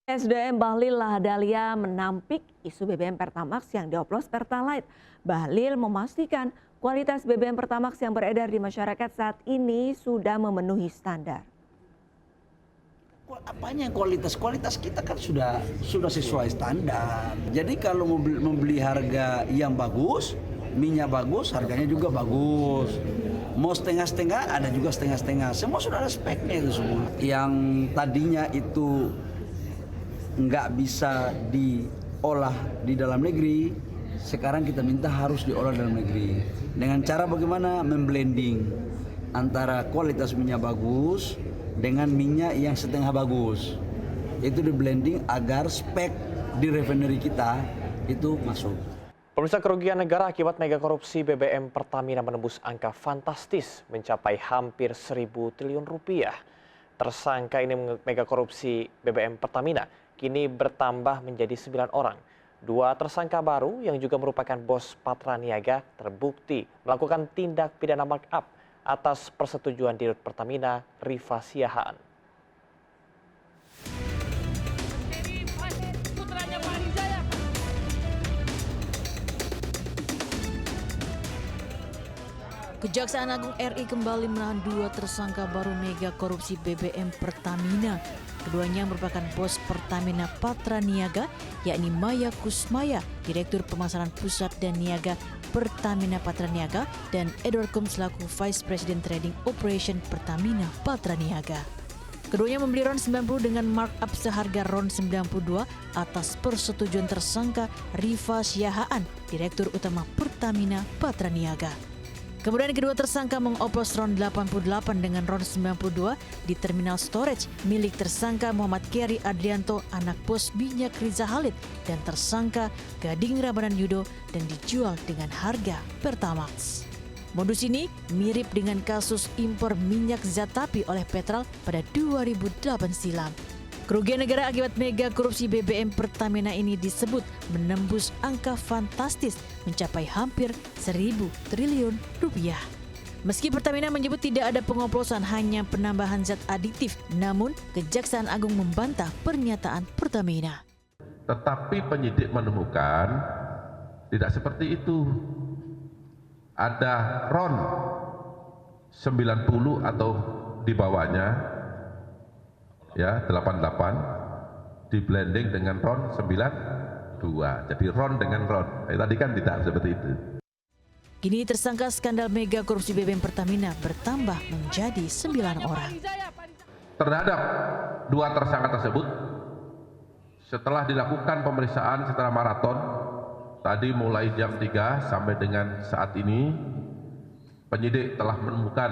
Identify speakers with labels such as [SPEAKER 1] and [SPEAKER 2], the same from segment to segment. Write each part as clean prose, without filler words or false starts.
[SPEAKER 1] SDM Bahlil Lahadalia menampik isu BBM Pertamax yang dioplos Pertalite. Bahlil memastikan kualitas BBM Pertamax yang beredar di masyarakat saat ini sudah memenuhi standar.
[SPEAKER 2] Apanya kualitas kita kan sudah sesuai standar. Jadi kalau membeli harga yang bagus, minyak bagus, harganya juga bagus. Mau setengah-setengah, ada juga setengah-setengah. Semua sudah ada speknya itu semua. Yang tadinya itu nggak bisa diolah di dalam negeri, sekarang kita minta harus diolah dalam negeri. Dengan cara bagaimana memblending antara kualitas minyak bagus dengan minyak yang setengah bagus. Itu di blending agar spek di refinery kita itu masuk.
[SPEAKER 3] Pemirsa, kerugian negara akibat mega korupsi BBM Pertamina menembus angka fantastis mencapai hampir 1.000 triliun rupiah. Tersangka ini mega korupsi BBM Pertamina kini bertambah menjadi 9 orang. 2 tersangka baru yang juga merupakan bos Patraniaga terbukti melakukan tindak pidana markup atas persetujuan Dirut Pertamina Rifa Siahaan.
[SPEAKER 4] Kejaksaan Agung RI kembali menahan 2 tersangka baru mega korupsi BBM Pertamina. Keduanya merupakan bos Pertamina Patraniaga, yakni Maya Kusmaya, Direktur Pemasaran Pusat dan Niaga Pertamina Patraniaga, dan Edward Kum selaku Vice President Trading Operation Pertamina Patraniaga. Keduanya membeli RON 90 dengan markup seharga RON 92 atas persetujuan tersangka Rifa Siahaan, Direktur Utama Pertamina Patraniaga. Kemudian kedua tersangka mengoplos RON 88 dengan RON 92 di terminal storage milik tersangka Muhammad Keri Adrianto, anak bos minyak Riza Khalid, dan tersangka Gading Ramadan Yudo, dan dijual dengan harga Pertamax. Modus ini mirip dengan kasus impor minyak Zatapi oleh Petral pada 2008 silam. Kerugian negara akibat mega korupsi BBM Pertamina ini disebut menembus angka fantastis mencapai hampir 1.000 triliun rupiah. Meski Pertamina menyebut tidak ada pengoplosan, hanya penambahan zat adiktif, namun Kejaksaan Agung membantah pernyataan Pertamina.
[SPEAKER 5] Tetapi penyidik menemukan tidak seperti itu. Ada RON 90 atau di bawahnya, ya 88 di blending dengan RON 92. Jadi RON dengan RON. Tadi kan tidak seperti itu.
[SPEAKER 4] Kini tersangka skandal mega korupsi BBM Pertamina bertambah menjadi 9 orang.
[SPEAKER 5] Terhadap 2 tersangka tersebut, setelah dilakukan pemeriksaan secara maraton, tadi mulai jam 3 sampai dengan saat ini, penyidik telah menemukan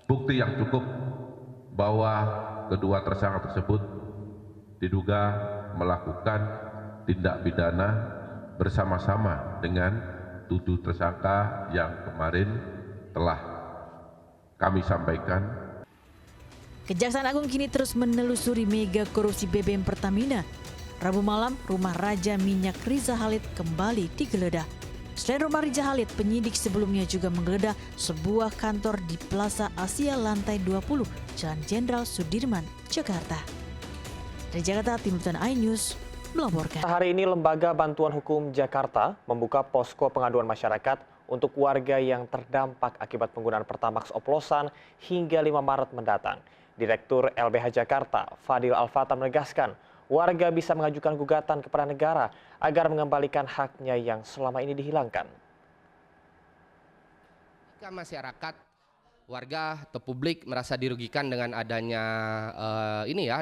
[SPEAKER 5] bukti yang cukup bahwa kedua tersangka tersebut diduga melakukan tindak pidana bersama-sama dengan 7 tersangka yang kemarin telah kami sampaikan.
[SPEAKER 4] Kejaksaan Agung kini terus menelusuri mega korupsi BBM Pertamina. Rabu malam, rumah Raja Minyak Riza Khalid kembali digeledah. Selain rumah Riza Khalid, penyidik sebelumnya juga menggeledah sebuah kantor di Plaza Asia lantai 20, Jalan Jenderal Sudirman, Jakarta. Dari Jakarta, Tim Liputan iNews melaporkan.
[SPEAKER 3] Hari ini Lembaga Bantuan Hukum Jakarta membuka posko pengaduan masyarakat untuk warga yang terdampak akibat penggunaan Pertamax oplosan hingga 5 Maret mendatang. Direktur LBH Jakarta, Fadil Alfata menegaskan, warga bisa mengajukan gugatan kepada negara agar mengembalikan haknya yang selama ini dihilangkan.
[SPEAKER 6] Jika masyarakat, warga atau publik merasa dirugikan dengan adanya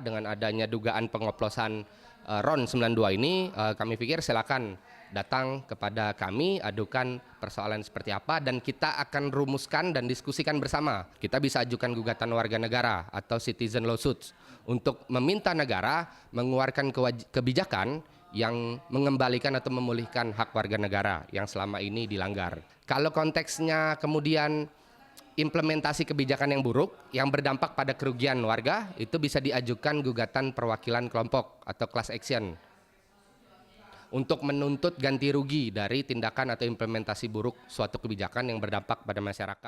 [SPEAKER 6] dengan adanya dugaan pengoplosan RON 92 ini, kami pikir silakan datang kepada kami, adukan persoalan seperti apa, dan kita akan rumuskan dan diskusikan bersama. Kita bisa ajukan gugatan warga negara atau citizen lawsuits untuk meminta negara mengeluarkan kebijakan yang mengembalikan atau memulihkan hak warga negara yang selama ini dilanggar. Kalau konteksnya kemudian implementasi kebijakan yang buruk yang berdampak pada kerugian warga, itu bisa diajukan gugatan perwakilan kelompok atau class action untuk menuntut ganti rugi dari tindakan atau implementasi buruk suatu kebijakan yang berdampak pada masyarakat.